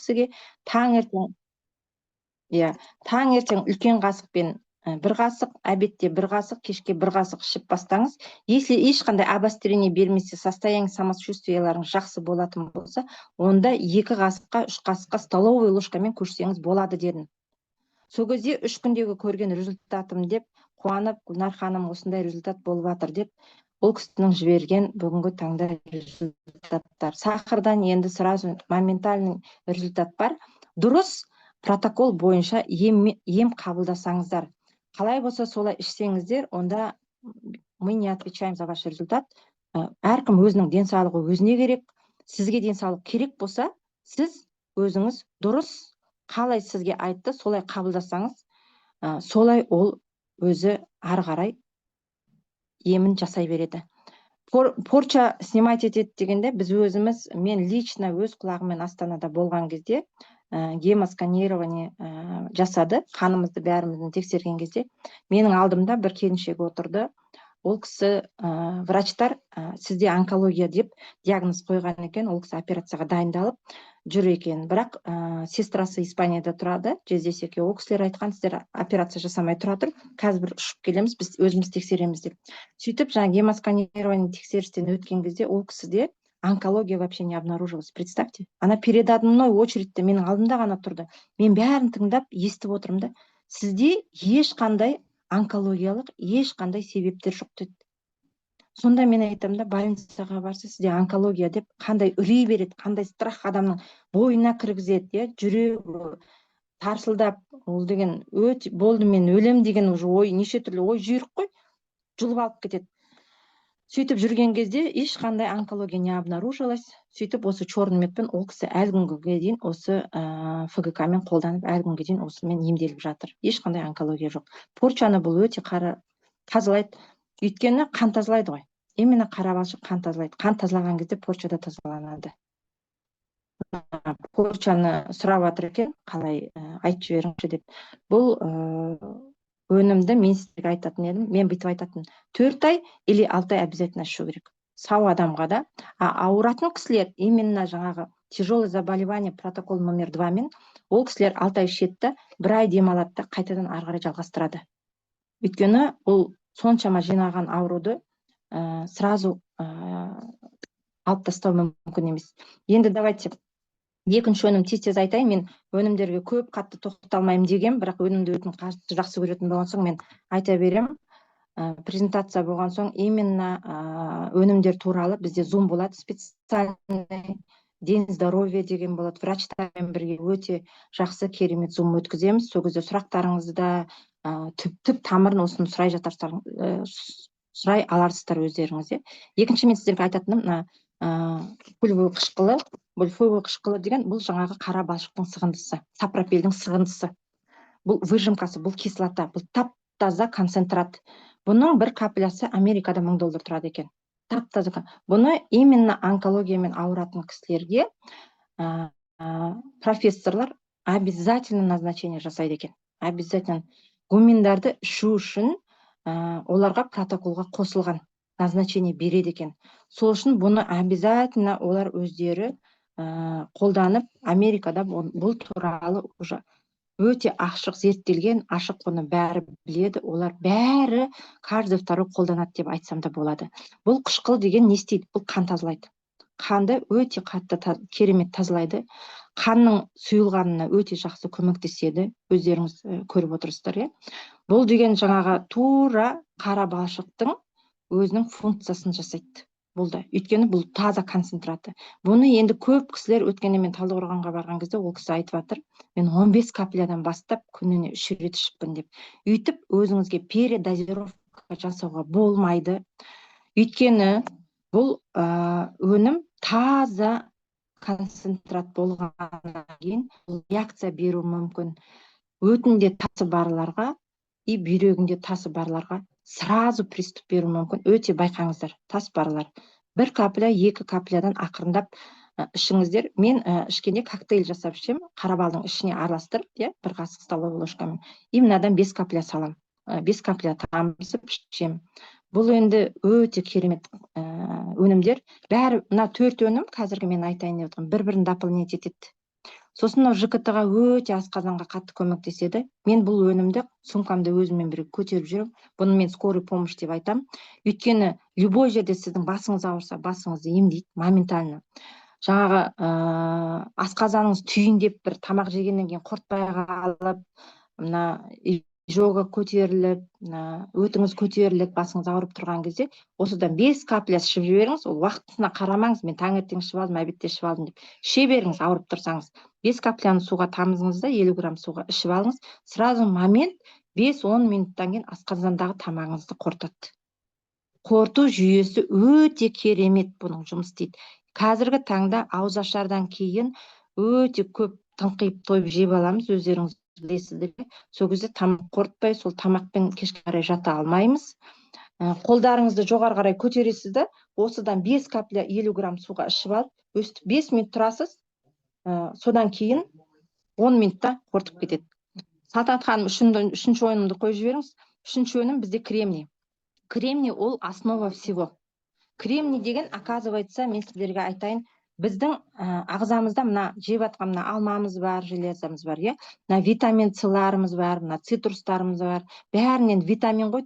кісіге таңертең таңертең үлкен қасықпен бір қасық, обедте бір қасық, кешке бір қасық ішіп бастаңыз. Если ешқандай обострение бермесе, состояние самочувствияларыңыз жақсы болатын болса, онда 2 қасыққа, 3 қасыққа столовый ложкамен көшсеңіз болады дедім. Сол кезде 3 күндегі көрген результатым деп қуанып, Гүлнар ханым осындай результат болып жатыр деп, ол кісінің жіберген бүгінгі таңда результаттар. Сахардан енді сразу моментальный результат бар. Дұрыс протокол бойынша ем қабылдасаңыздар, қалай болса солай ішсеңіздер, онда мы не отвечаем за ваш результат. Әркім өзінің денсаулығы өзіне керек. Сізге денсаулық керек болса, сіз өзіңіз дұрыс қалай сізге айтты, солай қабылдасаңыз, солай ол өзі ары қарай емін жасай береді. Порча снимать етеді дегенде, біз өзіміз, мен лично өз құлағыммен Астанада болған кезде гемосканирование жасады, қанымызды бәрімізді тексерген кезде, менің алдымда бір келіншек отырды. Ол кісі врачтар сізде онкология деп диагноз қойған екен, ол кісі операцияға дайындалып жүр екен. Бірақ сестрасы Испанияда тұрады, кездесеке, ол кісілер айтқан, сіздер операция жасамай тұра тұр, қазір ұшып келеміз, біз өзіміз тексереміз деп. Сөйтіп, жаңа гемосканирование тексерістен өткен кезде ол кісіде онкология вообще не обнаружилась. Представьте, она передо мной очередьте менің алдымда ғана тұрды. Мен бәрін тыңдап, естіп отырмын да, сізде ешқандай онкологиялық ешқандай себептер жоқ деді. Сонда мен айтамын да, больницаға барса, сізде онкология деп қандай үрей береді, қандай страх адамның бойына кіргізеді, жүрегі тарсылдап, ол деген өте болды, мен өлем деген уже ой, неше түрлі ой жүйрік қой, жұлып алып кетеді. Сөйтіп жүрген кезде ешқандай онкология не обнаружилась. Сөйтіп осы черный медпен ол кісі әлі күнге дейін осы ФГК-мен қолданып, әлі күнге дейін осымен емделіп жатыр. Ешқандай онкология жоқ. Порчаны бұл өте тазалайды. Өйткені қан тазалайды ғой. Именно қара балшық қан тазалайды. Қан тазалаған кезде порча да тазаланады. Порчаны сұрап жатыр екен, қалай айтып жіберіңізші деп. Бұл өнімді мен сізге айтатын едім, мен бүйтіп айтатын, 4 ай или 6 ай обязательно ішу керек. Сау адамға да. Ауыратын кісілер, именно жаңағы тяжелое заболевание протокол номер 2 мен, ол кісілер 6 ай ішеді, 1 ай демалады да, қайтадан ары қарай жалғастырады. Өйткені ол соншама жинаған ауруды сразу алып тастау мүмкін емес. Енді давайте екінші өнім тез айтайын. Мен өнімдерге көп қатты тоқталмаймын деген, бірақ өнімді өтін жақсы көретін болған соң мен айта берем. Презентация болған соң именно өнімдер туралы бізде зум болады, специальный день здоровья деген болады. Врачтармен бірге өте жақсы керемет зум өткіземіз. Сол кезде сұрақтарыңызды түп тамырын осыны сұрай жатарсыздар, сұрай аларсыздар өздеріңіз. Екінші мен сіздерге айтатыным, пульвовый қышқылы. Пульвовый қышқылы деген бұл жаңағы қара балшықтың сығындысы, сапропелдің сығындысы. Бұл выжимкасы, бұл кислота, бұл тап-таза концентрат. Бұның бір каплясы Америкада $1000 тұрады екен. Тап-таза. Бұны именно онкологиямен ауыратын кісілерге профессорлар обязательно назначение жасайды екен. Обязательно. Гуминдарды ішу үшін оларға протоколға қосылған назначение береді екен. Сол үшін бұны обязательно олар өздері қолданып, Америкада бұл туралы уже өте ашық зерттелген, ашық, бұны бәрі біледі, олар бәрі каждый второй қолданады деп айтсам да болады. Бұл қышқыл деген не істейді? Бұл қан тазалайды. Қанды өте қатты керемет тазалайды. Қанның сұйылғанына өте жақсы көмектеседі. Өздеріңіз көріп отырсыздар. Бұл деген жаңағы тура қара балшықтың өзінің функциясын жасайды. Болды. Өйткені бұл таза концентраты. Бұны енді көп кісілер өткенде мен Талдықорғанға барған кезде ол кісі айтып жатыр, мен 15 каплядан бастап күніне 3 рет ішіппін деп. Үйтіп өзіңізге передозировка жасауға болмайды. Өйткені бұл өнім таза концентрат болғаннан кейін реакция беру мүмкін. Өтінде тасы барларға и бүйрегінде тасы барларға сразу приступ беру мүмкін. Өте байқаңыздар, тас барлар. 1 капля, 2 каплядан ақырындап ішіңіздер. Мен ішкенде коктейль жасап ішем, қарабалдың ішіне араластырып, 1 қасық столовый ложкамен. Именно 5 капля салам. 5 капля тамызып ішем. Бұл енді өте керемет өнімдер. Бәрі, мына 4 өнім, қазіргі мен айтайын деп отырмын, бір-бірін дополнять етеді. Сосын мынау ЖКТ-ға өте асқазанға қатты көмектеседі. Мен бұл өнімді сумкамда өзіммен бірге көтеріп жүрмін. Бұны мен скорый помощь деп айтамын. Өйткені любой жерде сіздің басыңыз ауырса, басыңызды емдейді моментально. Жаңағы асқазаныңыз түйіндеп бір тамақ жегеннен кейін қортпай қалып, мына изжога көтеріліп, өтіңіз көтеріліп, басыңыз ауырып тұрған кезде осыдан 5 капля ішіп жіберіңіз. Ол уақытысына қарамаңыз, мен таңертең ішіп алдым, обедте ішіп алдым деп. Іше беріңіз, ауырып тұрсаңыз. 5 капляны суға тамызыңыз да 50 грамм суға ішіп алыңыз. Сразу момент 5-10 минуттан кейін асқазандағы тамағыңызды қорытады. Қорыту жүйесі өте керемет бұның жұмыс істейді. Қазіргі таңда ауызашардан кейін өте көп тыңқиып тойып жеп аламыз, өздеріңіз білесіздер. Сол кезде тамақ қорытпай, сол тамақпен кешке қарай жата алмаймыз. Қолдарыңызды жоғары қарай көтересіз да, осыдан 5 капля 50 грамм суға ішіп алып, өстіп 5 минут тұрасыз, содан кейін 10 минутта қорытып кетеді. Салтанат ханым, үшінші өнімді қойып жіберіңіз. Үшінші өнім бізде кремний. Кремний ол основа всего. Кремний деген, оказывается, мен сіздерге айтайын, біздің ағзамызда мына жеп жатқан мына алмамыз бар, железамыз бар, иә. Мына витамин С-ларымыз бар, мына цитрустарымыз бар. Бәрінен витамин ғой,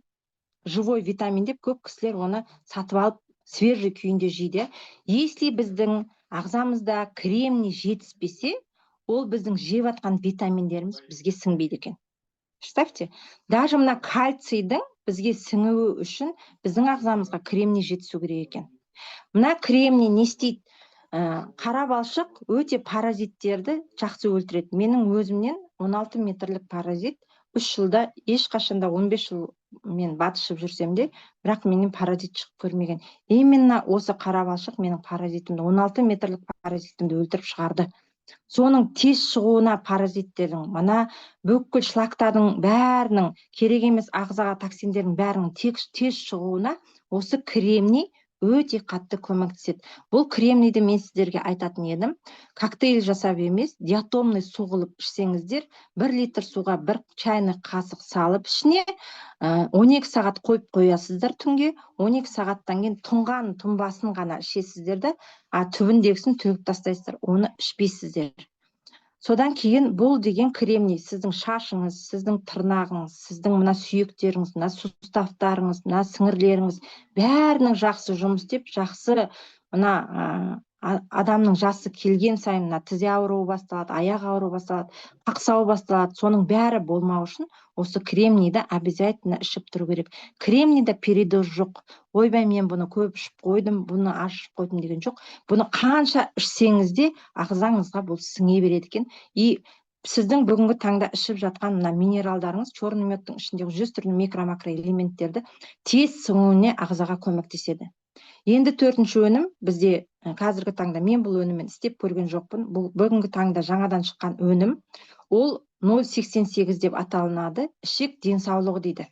живой витамин деп көп кісілер оны сатып алып, свежий күйінде жейді. Если біздің ағзамызда кремний жетіспесе, ол біздің жеп жатқан витаминдеріміз бізге сіңбейді екен. Представьте, даже мына кальцийдің бізге сіңуі үшін біздің ағзамызға кремний жетісу керек екен. Мына кремний не істейді? Қара балшық өте паразиттерді жақсы өлтіреді. Менің өзімнен 16 метрлік паразит 3 жылда, ешқашанда 15 жыл мен батышып жүрсем де, бірақ менен паразит шығып көрмеген. Именно осы қара балшық менің паразитімді, 16 метрлік паразитімді өлтіріп шығарды. Соның тез шығуына паразиттердің, мына бүкіл шлактардың бәрінің, керек емес ағзаға токсиндердің бәрінің тез шығуына осы кремний өте қатты көмектеседі. Бұл кремнийді мен сіздерге айтатын едім. Коктейль жасап емес, диатомный су қылып ішсеңіздер, 1 литр суға 1 чайный қасық салып ішіне 12 сағат қойып қоясыздар түнге. 12 сағаттан кейін тұнған тұнбасын ғана ішесіздер де, түбіндегісін төгіп тастайсыздар, оны ішпейсіздер. Содан кейін бұл деген кремний сіздің шашыңыз, сіздің тырнағыңыз, сіздің мына сүйектеріңіз, мына суставтарыңыз, мына сіңірлеріңіз бәрінің жақсы жұмыс істеп, жақсы мына адамның жасы келген сайын мына тізе ауруы басталады, аяқ ауруы басталады, қақсауы басталады. Соның бәрі болмау үшін осы кремнийді обязательно ішіп тұру керек. Кремнийде передоз жоқ. Ойбай, мен бұны көп ішіп қойдым, бұны аз ішіп қойдым деген жоқ. Бұны қанша ішсеңіз де ағзаңызға бұл сіңе береді екен. И сіздің бүгінгі таңда ішіп жатқан мына минералдарыңыз, черный медтің ішіндегі 100 түрлі микро-макро элементтерді тез сіңуіне ағзаға көмектеседі. Енді 4-ші өнім бізде қазіргі таңда, мен бұл өніммен істеп көрген жоқпын. Бұл бүгінгі таңда жаңадан шыққан өнім. Ол 0,88 деп аталынады. Ішек денсаулығы дейді.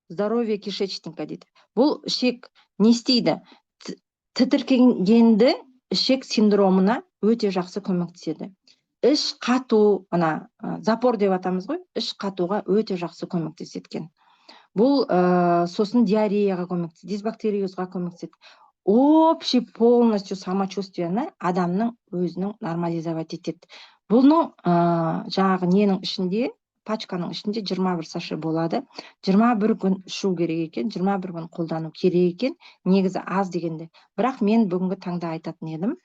Здоровье кишечника дейді. Бұл ішек не істейді? Тітіркенгенді ішек синдромына өте жақсы көмектеседі. Іш қату, запор деп атамыз ғой, іш қатуға өте жақсы көмектеседі. Бұл сосын диареяға көмектеседі, дисбактериозға көмектеседі. Общий полностью самочувствияны адамның өзінің нормализовать етеді. Бұның жаңағы ненің ішінде, пачканың ішінде 21 саше болады. 21 күн ішу керек екен, 21 күн қолдану керек екен. Негізі аз дегенде. Бірақ мен бүгінгі таңда айтатын едім,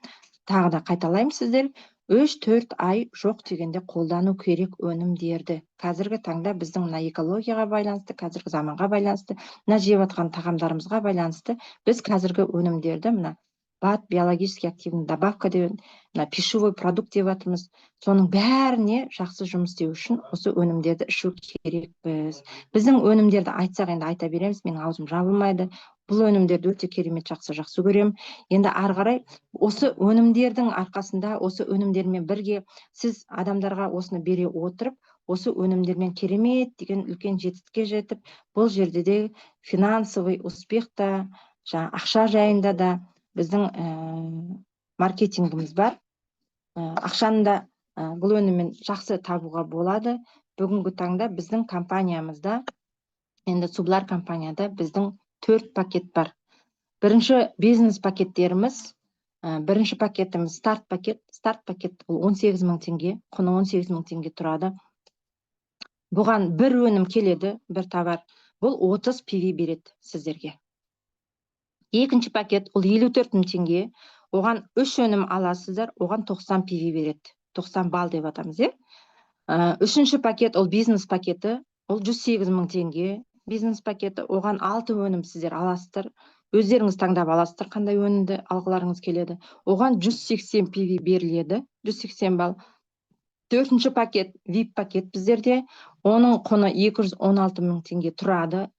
тағы да қайталаймын сіздер, 3-4 ай жоқ дегенде қолдану керек өнімдерді. Қазіргі таңда біздің мына экологияға байланысты, қазіргі заманға байланысты, мына жеп жатқан тағамдарымызға байланысты біз қазіргі өнімдерді, мына БАД, биологически активный добавка деп, мына пищевой продукт деп атымыз, соның бәріне жақсы жұмыс істеу үшін осы өнімдерді ішу керекпіз. Біздің өнімдерді айтсақ енді айта береміз, менің аузым жабылмайды. Бұл өнімдерді өте керемет жақсы көрем. Енді ары қарай осы өнімдердің арқасында, осы өнімдермен бірге сіз адамдарға осыны бере отырып, осы өнімдермен керемет деген үлкен жетістікке жетіп, бұл жерде де финансовый успех та, ақша жайында да біздің маркетингіміз бар. Ақшаны да бұл өніммен жақсы табуға болады. Бүгінгі таңда біздің компаниямызда, енді Сублар компанияда біздің 4 пакет бар. Бірінші бизнес пакеттеріміз Бірінші пакетіміз старт пакет. Старт пакет ол 18 мың теңге, құны 18 мың теңге тұрады. Бұған бір өнім келеді, бір товар. Бұл 30 PV береді сіздерге. Екінші пакет ол 54 мың теңге. Оған 3 өнім аласыздар, оған 90 PV береді. 90 балл деп атамыз, Үшінші пакет ол бизнес пакеті, ол 108 мың теңге. Бизнес пакеті, оған 6 өнім сіздер аласыздар. Өздеріңіз таңдап аласыздар, қандай өнімді алғыларыңыз келеді. Оған 180 PV беріледі, 180 балл. Төртінші пакет, VIP пакет біздерде. Оның құны 216 мың теңге тұрады.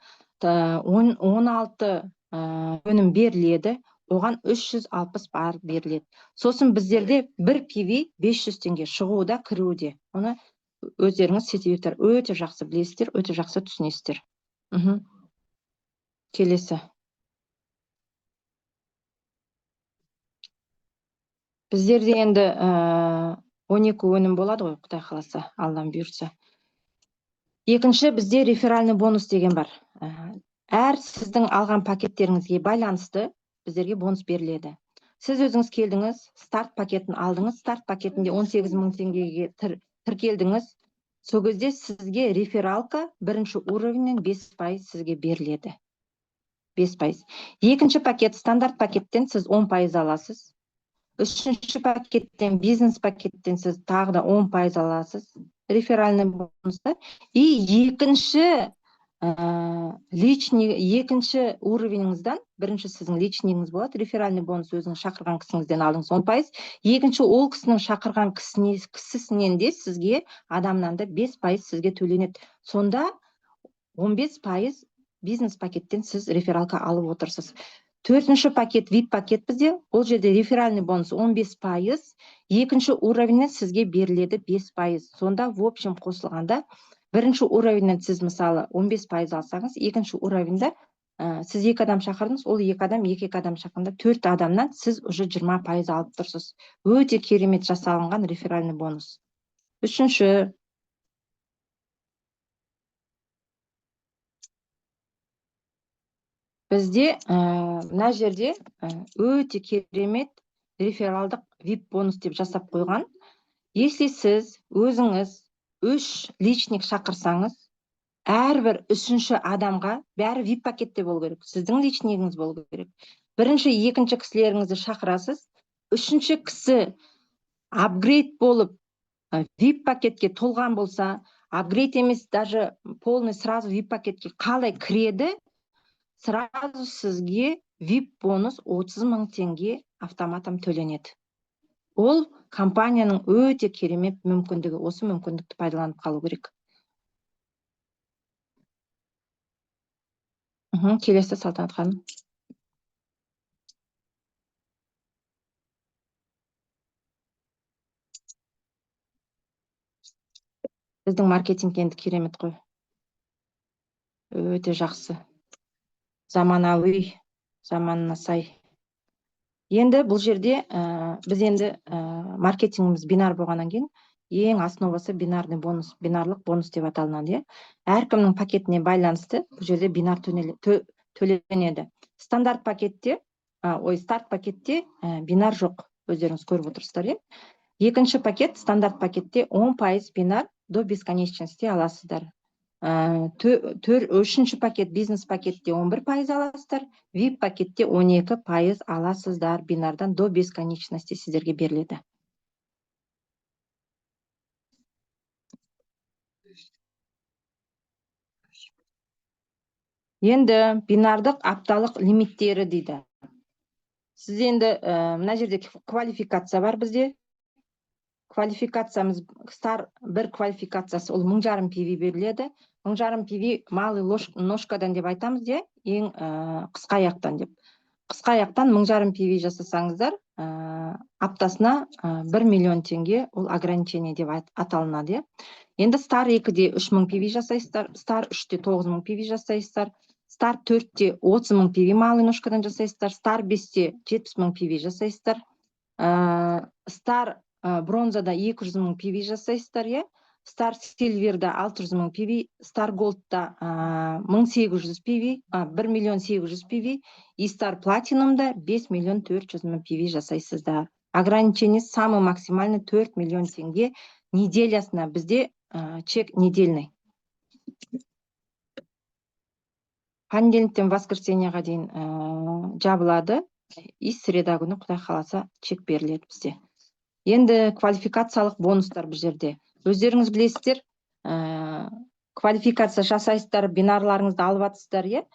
16 өнім беріледі. Оған 360 бар беріледі. Сосын біздерде бір PV 500 теңге шығуда, кіруде. Оны өздеріңіз сетевиктер өте жақсы білесіздер, өте жақсы түсінесіздер. Келесі. Біздерде енді 12 өнім болады ғой, Құдай қаласа, Аллам бұйырса. Екінші, бізде реферальный бонус деген бар. Әр сіздің алған пакеттеріңізге байланысты біздерге бонус беріледі. Сіз өзіңіз келдіңіз, старт пакетін алдыңыз, старт пакетінде 18 мың теңгеге тіркелдіңіз. Сол кезде сізге рефералка бірінші уровеннен 5% сізге беріледі. 5%. Екінші пакет, стандарт пакеттен сіз 10% аласыз. Үшінші пакеттен, бизнес пакеттен сіз тағы да 10% аласыз. Реферальный бонуста. И екінші уровеніңізден, бірінші сіздің личныйыңыз болады, реферальный бонус өзіңіз шақырған кісіңізден алдыңыз 10%. Екінші ол кісінің шақырған кісісінен де сізге, адамнан да 5% сізге төленеді. Сонда 15% бизнес пакеттен сіз рефералка алып отырсыз. Төртінші пакет, VIP пакет бізде, ол жерде реферальный бонус 15%, екінші уровеннен сізге беріледі 5%. Сонда в общем қосылғанда, бірінші уровеннен сіз мысалы 15% алсаңыз, екінші уровенде сіз 2 адам шақырдыңыз, ол 2 адам, 2 адам шақырғанда 4 адамнан сіз уже 20% алып тұрсыз. Өте керемет жасалынған реферальный бонус. Үшінші, бізде мына жерде өте керемет рефералдық VIP бонус деп жасап қойған. Если сіз өзіңіз 3 личник шақырсаңыз, әрбір үшінші адамға бәрі VIP пакетте болу керек. Сіздің личнигіңіз болу керек. Бірінші, екінші кісілеріңізді шақырасыз. Үшінші кісі апгрейд болып VIP пакетке толған болса, апгрейд емес, даже полный сразу VIP пакетке қалай кіреді, сразу сізге VIP бонус 30 мың теңге автоматом төленеді. Ол компанияның өте керемет мүмкіндігі, осы мүмкіндікті пайдаланып қалу керек. Келесі, Салтанат ханым. Біздің маркетинг енді керемет қой. Өте жақсы. Заманауи, заманына сай. Енді бұл жерде біз енді маркетингіміз бинар болғаннан кейін, ең основасы бинарный бонус, бинарлық бонус деп аталынады. Әркімнің пакетіне байланысты бұл жерде бинар төленеді. Стандарт пакетте, старт пакетте бинар жоқ, өздеріңіз көріп отырсыздар. Екінші пакет, стандарт пакетте 10% бинар до бесконечности аласыздар. Үшінші пакет, бизнес пакетте 11% аласыздар, VIP пакетте 12% аласыздар. Бинардан до бесконечности сіздерге беріледі. Енді бинардық апталық лимиттері дейді. Сіз енді мына жерде квалификация бар бізде. Квалификациямыз, бір квалификациясы ол 1,5 PV беріледі. 1,5 PV малый ножкадан деп айтамыз, ең қысқа аяқтан деп. Қысқа аяқтан 1,5 PV жасасаңыздар, аптасына 1 миллион теңге ол ограничение деп аталынады. Енді стар 2-де 3 мың PV жасайсыздар, стар 3-де 9 мың PV жасайсыздар, стар 4-де 30 мың PV малый ножкадан жасайсыздар, стар 5-де 70 мың PV жасайсыздар, стар бронзада 200 мың PV жасайсыздар, Star Silver'da 600 мың PV, Star Gold'da 1800 PV, 1 миллион 800 PV, и Star Platinum'da 5 миллион 400 мың PV жасайсыздар. Ограничение самый максимальный 4 миллион теңге неделясына, бізде чек недельный. Понедельниктен воскресеньеға дейін жабылады, и среда күні Құдай қаласа чек беріледі бізде. Енді квалификациялық бонустар бұл жерде. Өздеріңіз білесіздер, квалификация жасайсыздар, бинарларыңызды алып жатсыздар,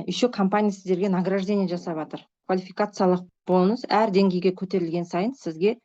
еще компания сіздерге награждение жасап жатыр. Квалификациялық бонус әр деңгейге көтерілген сайын сізге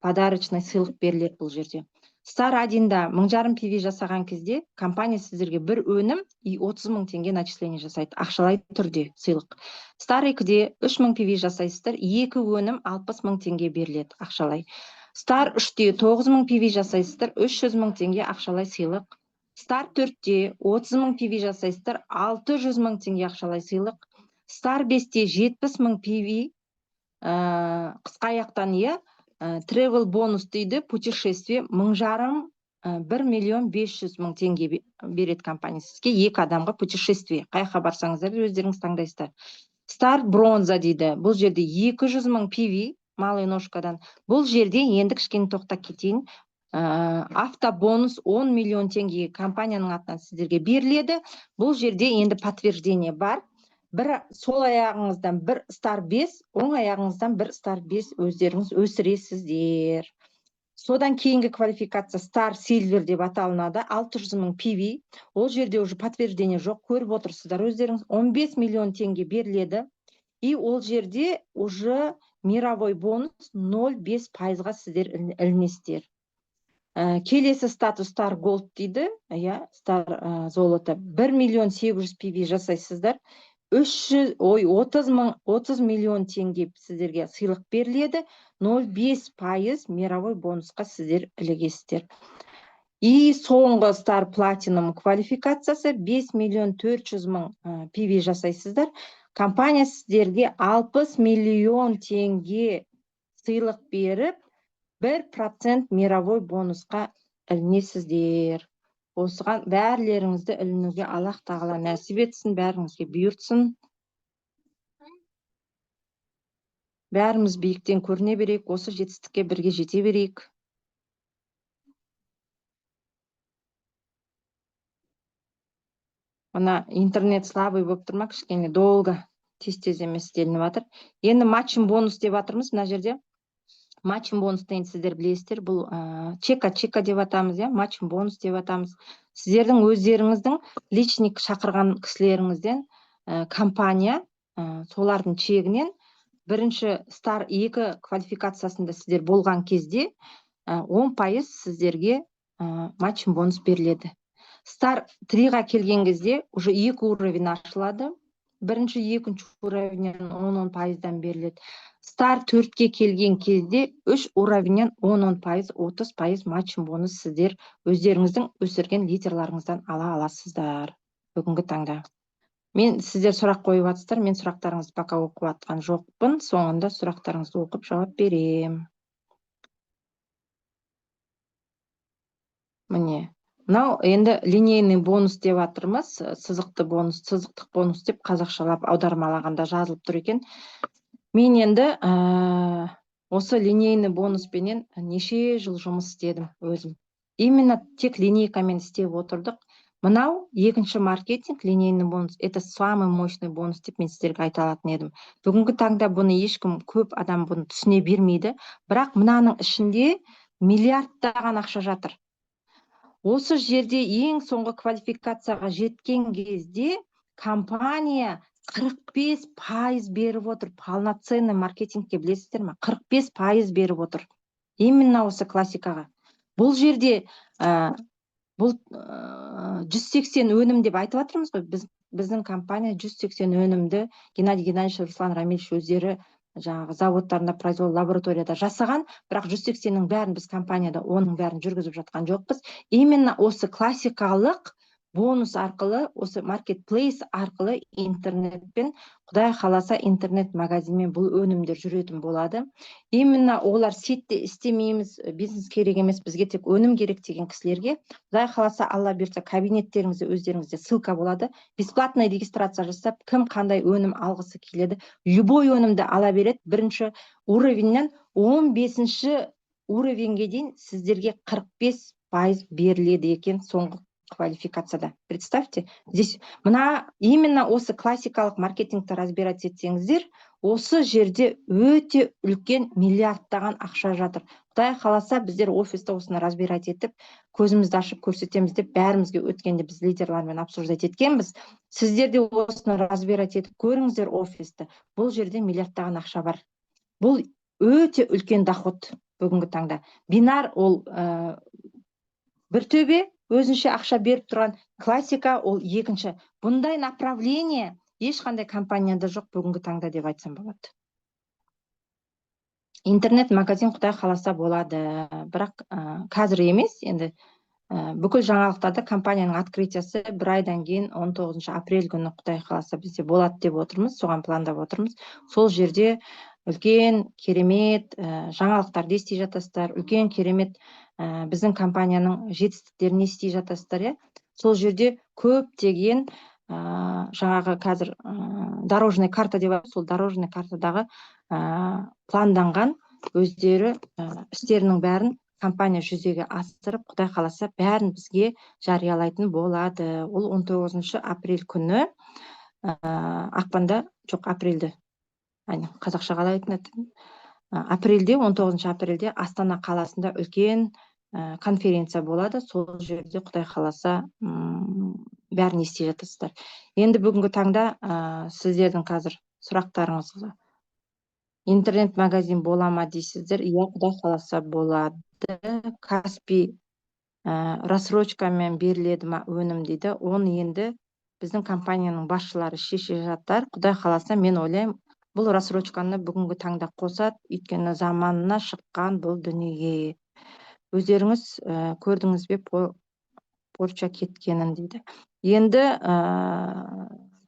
подарочный сыйлық беріледі бұл жерде. Star 1-да 1,5 PV жасаған кезде компания сіздерге бір өнім и 30 мың теңге начисление жасайды, ақшалай түрде сыйлық. Star 2-де 3 мың PV жасайсыздар, 2 өнім 60 мың теңге беріледі ақшалай. Star 3-де 9 мың PV жасайсыздар, 300 мың теңге ақшалай сыйлық. Star 4-де 30 мың PV жасайсыздар, 600 мың теңге ақшалай сыйлық. Star 5-де 70 мың PV қысқа аяқтан travel бонус дейді, путешествие 1,5 миллион 500 мың теңге береді компания сізге, 2 адамға путешествие. Қайқа барсаңыздар, өздеріңіз таңдайсыздар. Star Bronze дейді, бұл жерде 200 мың PV, малый ножкадан. Бұл жерде енді кішкене тоқтап кетейін. Автобонус 10 миллион теңге компанияның атынан сіздерге беріледі. Бұл жерде енді подтверждение бар. Сол аяғыңыздан бір Star 5, оң аяғыңыздан бір Star 5 өздеріңіз өсіресіздер. Содан кейінгі квалификация Star Silver деп аталынады, 600 мың PV. Ол жерде уже подтверждение жоқ, көріп отырсыздар өздеріңіз. 15 миллион теңге беріледі. И ол жерде уже мировой бонус 0,5%-ға сіздер ілінесіздер. Келесі статус Star Gold дейді, Star золото 1 миллион 800 PV жасайсыздар. 30 миллион теңге сіздерге сыйлық беріледі, 0,5% мировой бонусқа сіздер ілігесіздер. И соңғы Star Platinum квалификациясы 5 миллион 400 мың PV жасайсыздар. Компания сіздерге 60 миллион теңге сыйлық беріп, 1% мировой бонусқа ілінесіздер. Осыған бәрлеріңізді ілінуге Аллах тағала нәсіп етсін, бәріңізге бұйыртсын. Бәріміз биіктен көріне берейік, осы жетістікке бірге жете берейік. Мына интернет слабый болып тұрма, кішкене долго, тез емес делініп жатыр. Енді матчын бонус деп жатырмыз мына жерде. Матчын бонус деген сіздер білесіздер, бұл чека деп атамыз, матчын бонус деп атамыз. Сіздердің өздеріңіздің личник шақырған кісілеріңізден компания солардың чегінен бірінші Star 2 квалификациясында сіздер болған кезде 10% сіздерге матчын бонус беріледі. Star 3-ға келген кезде уже 2 уровень ашылады. Бірінші, екінші уровеннен 10% беріледі. Star 4-ке келген кезде 3 уровеннен 10%, 30% матчын бонус сіздер өздеріңіздің өсірген лидерларыңыздан ала аласыздар бүгінгі таңда. Мен сіздер сұрақ қойып жатсыздар, мен сұрақтарыңызды пока оқып жатқан жоқпын, соңында сұрақтарыңызды оқып жауап берем. Міне, мынау енді линейный бонус деп жатырмыз, сызықтық бонус деп қазақшалап аудармалағанда жазылып тұр екен. Мен енді осы линейный бонуспенен неше жыл жұмыс істедім өзім. Именно тек линейкамен істеп отырдық. Мынау екінші маркетинг, линейный бонус, это самый мощный бонус деп мен сіздерге айта алатын едім. Бүгінгі таңда бұны ешкім, көп адам бұны түсіне бермейді, бірақ мынаның ішінде миллиардтаған ақша жатыр. Осы жерде ең соңғы квалификацияға жеткен кезде компания 45% беріп отыр. Полноценный маркетингке білесіздер ма? 45% беріп отыр. Именно осы классикаға. Бұл жерде бұл 180 өнім деп айтып жатырмыз ғой. Біздің компания 180 өнімді Геннадий Геннадьевич, Руслан Рамильевич өздері жаңағы заводтарында, произвол лабораторияда жасаған, бірақ 180-нің бәрін біз компанияда оның бәрін жүргізіп жатқан жоқпыз. Именно осы классикалық бонус арқылы, осы маркетплейс арқылы интернетпен, құдай қаласа интернет магазинмен бұл өнімдер жүретін болады. Именно олар сетте істемейміз, бизнес керек емес, бізге тек өнім керек деген кісілерге, құдай қаласа, алла бұйыртса, кабинеттеріңізде өздеріңізде ссылка болады. Бесплатный регистрация жасап, кім қандай өнім алғысы келеді, любой өнімді ала береді. Бірінші уровеньнен 15-ші уровеньге дейін сіздерге 45% беріледі екен соңғы квалификацияда. Представьте, здесь именно осы классикалық маркетингті разбирать етсеңіздер, осы жерде өте үлкен миллиардтаған ақша жатыр. Құдай қаласа, біздер офиста осыны разбирать етіп, көзімізді ашып көрсетеміз деп, бәрімізге өткенде біз лидерлармен обсуждать еткенбіз. Сіздер де осыны разбирать етіп көріңіздер офисты. Бұл жерде миллиардтаған ақша бар. Бұл өте үлкен доход бүгінгі таңда. Бинар ол бір төбе, өзінше ақша беріп тұрған, классика ол екінші. Бұндай направление ешқандай компанияда жоқ бүгінгі таңда деп айтсам болады. Интернет-магазин құдай қаласа болады, бірақ қазір емес, енді бүкіл жаңалықтарда компанияның открытиясы бір айдан кейін 19 апрель күні құдай қаласа бізде болады деп отырмыз, соған пландап отырмыз. Сол жерде үлкен керемет жаңалықтарды ести жатасыздар, үлкен керемет біздің компанияның жетістіктерін ести жатасыздар. Сол жерде көптеген жаңағы қазір дорожный карта деп айтады, сол дорожный картадағы планданған өздері істерінің бәрін компания жүзеге асырып, құдай қаласа, бәрін бізге жариялайтын болады. Ол 19 апрель күні ақпанда, жоқ, апрельде, қазақша қалай айтылады, апрельде, 19 апрельде Астана қаласында үлкен конференция болады. Сол жерде құдай қаласа бәрін ести жатасыздар. Енді бүгінгі таңда сіздердің қазір сұрақтарыңызға, интернет-магазин бола ма дейсіздер? Иә, құдай қаласа болады. Каспи рассрочкамен беріледі ма өнім дейді. Оны енді біздің компанияның басшылары шеше жатар. Құдай қаласа, мен ойлаймын, бұл рассрочканы бүгінгі таңда қосады, өйткені заманына шыққан бұл дүниеге. Өздеріңіз көрдіңіз бе Порча кеткенін дейді. Енді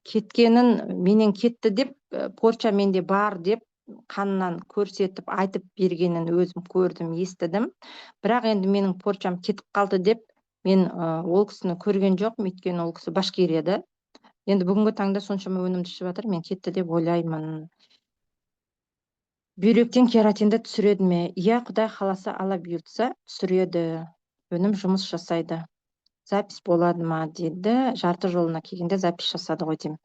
кеткенін, менен кетті деп, Порча менде бар деп қанынан көрсетіп айтып бергенін өзім көрдім, естідім. Бірақ енді менің Порчам кетіп қалды деп, мен ол кісіні көрген жоқпын, өйткені ол кісі башкир еді. Енді бүгінгі таңда соншама өнімді ішіп жатыр, мен кетті деп ойлаймын. Бүйректен кератинді түсіреді ме? Иә, құдай қаласа, алла бұйыртса, түсіреді. Өнім жұмыс жасайды. Запись болады ма дейді. Жарты жолына келгенде запись жасады ғой деймін.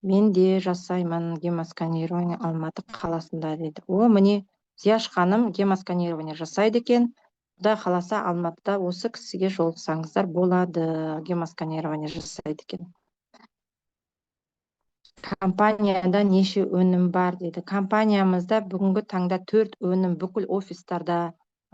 Мен де жасаймын, гемосканирование Алматы қаласында дейді. Міне, Зияш ханым гемосканирование жасайды екен. Құдай қаласа, Алматыда осы кісіге жолықсаңыздар болады, гемосканирование жасайды екен. Компанияда неше өнім бар дейді. Компаниямызда бүгінгі таңда 4 өнім бүкіл офистарда,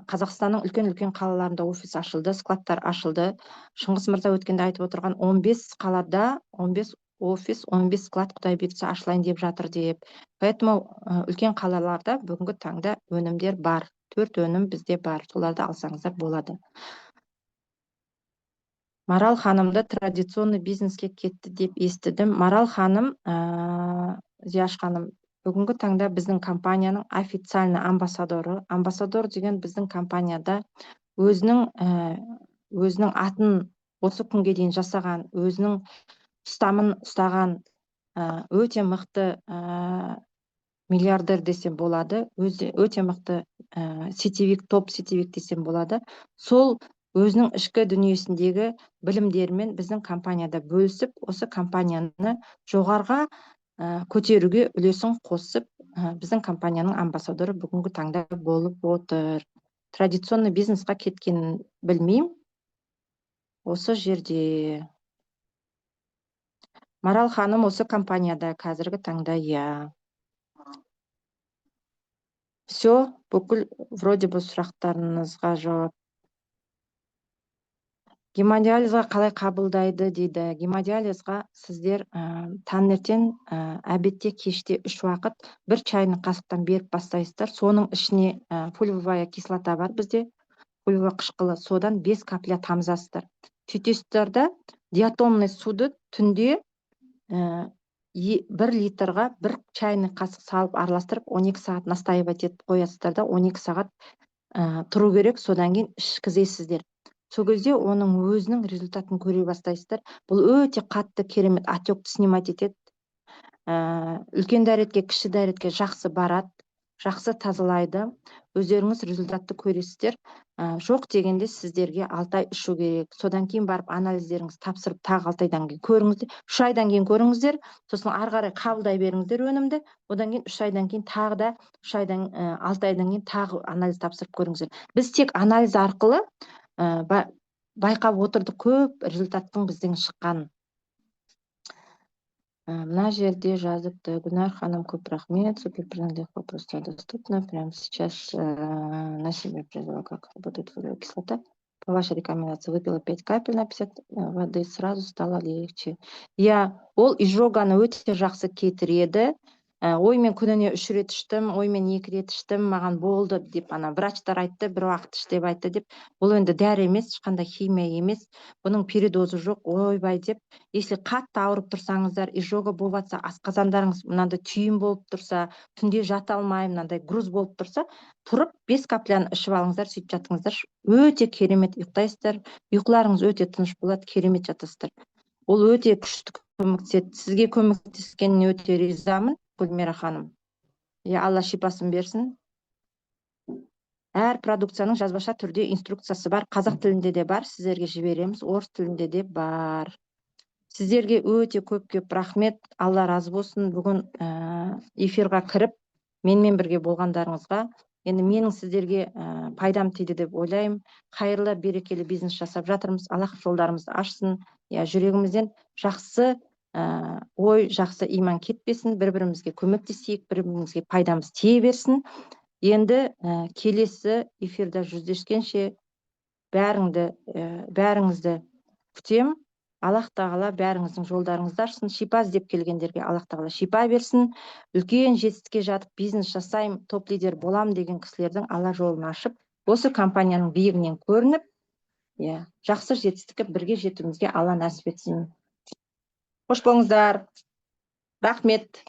Қазақстанның үлкен-үлкен қалаларында офис ашылды, складтар ашылды. Шыңғыс мырза өткенде айтып отырған 15 қалада 15 офис, 15 склад құдай бұйыртса ашылайын деп жатыр деп. Поэтому үлкен қалаларда бүгінгі таңда өнімдер бар. 4 өнім бізде бар. Соларды алсаңыздар болады. Марал ханымды традиционный бизнеске кетті деп естідім. Марал ханым, Зияш ханым, бүгінгі таңда біздің компанияның официальный амбассадоры. Амбассадор деген біздің компанияда өзінің атын осы күнге дейін жасаған, өзінің ұстамын ұстаған өте мықты миллиардер десем болады, өте мықты сетевик, топ сетевик десем болады. Сол өзінің ішкі дүниесіндегі білімдерімен біздің компанияда бөлісіп, осы компанияны жоғарға көтеруге үлесін қосып, біздің компанияның амбассадоры бүгінгі таңда болып отыр. Традиционный бизнесқа кеткенін білмеймін. Осы жерде Марал ханым осы компанияда қазіргі таңда, иә. Все, бүкіл вроде бы сұрақтарыңызға жауап. Гемодиализға қалай қабылдайды дейді. Гемодиализға сіздер таңертең, обедте, кеште 3 уақыт бір чайный қасықтан беріп бастайсыздар. Соның ішіне фолиевая кислота бар бізде, фолиевая қышқылы, содан 5 капля тамызасыздар. Сөйтесіздер да диатомный суды түнде 1 литрға 1 чайный қасық салып араластырып 12 сағат настаивать етіп қоясыздар да 12 сағат тұру керек, содан кейін ішкізесіздер. Сол кезде оның өзінің результатын көре бастайсыздар. Бұл өте қатты керемет отекті снимать етеді. Үлкен дәретке, кіші дәретке жақсы барады, жақсы тазалайды. Өздеріңіз результатты көресіздер. Жоқ дегенде сіздерге 6 ай ішу керек. Содан кейін барып анализдеріңіз тапсырып, тағы 6 айдан кейін көріңіздер. 3 айдан кейін көріңіздер. Сосын ары қарай қабылдай беріңіздер өнімді. Одан кейін 3 айдан кейін тағы да 6 айдан кейін тағы анализ тапсырып көріңіздер. Біз тек анализ арқылы байқап отырдық көп результаттың бізден шыққанын. Мына жерде жазыпты: Гүлнар ханым, көп рахмет, суперпринятых просто доступно. Прямо сейчас на себе произвела, как работает фолиевая кислота. По вашей рекомендации выпила 5 капель на 50 воды, сразу стало легче. Ол изжоганы өте жақсы кетіреді. Ой, мен күніне 3 рет іштім, ой, мен 2 рет іштім, маған болды деп врачтар айтты, бір уақыт іш деп айтты деп. Бұл енді дәрі емес, ешқандай химия емес. Бұның передозы жоқ, ойбай деп. Если қатты ауырып тұрсаңыздар, изжога болып жатса, асқазандарыңыз мынандай түйін болып тұрса, түнде жата алмай, мынандай груз болып тұрса, тұрып 5 капляны ішіп алыңыздар, сөйтіп жатыңыздар. Өте керемет ұйықтайсыздар, ұйқыларыңыз өте тыныш болады, керемет жатасыздар. Ол өте күшті көмектеседі. Сізге көмектескеніне өте ризамын, Гүлмира ханым. Алла шипасын берсін. Әр продукцияның жазбаша түрде инструкциясы бар. Қазақ тілінде де бар, сіздерге жібереміз. Орыс тілінде де бар. Сіздерге өте көп рахмет. Алла разы болсын. Бүгін эфирға кіріп, менімен бірге болғандарыңызға. Енді менің сіздерге пайдам тиді деп ойлаймын. Қайырлы, берекелі бизнес жасап жатырмыз. Аллах жолдарымызды ашсын. Жүрегімізден жақсы ой, жақсы иман кетпесін. Бір-бірімізге көмектесейік, бір-бірімізге пайдамыз тие берсін. Енді келесі эфирде жүздескенше бәріңізді күтем. Аллах тағала бәріңіздің жолдарыңызды ашсын. Шипа іздеп келгендерге Аллах тағала шипа берсін. Үлкен жетістікке жатып бизнес жасаймын, топ лидер болам деген кісілердің Алла жолын ашып, осы компанияның биігінен көрініп, жақсы жетістікке бірге жетуімізге Алла нәсіп етсін. Қош болыңыздар. Рахмет.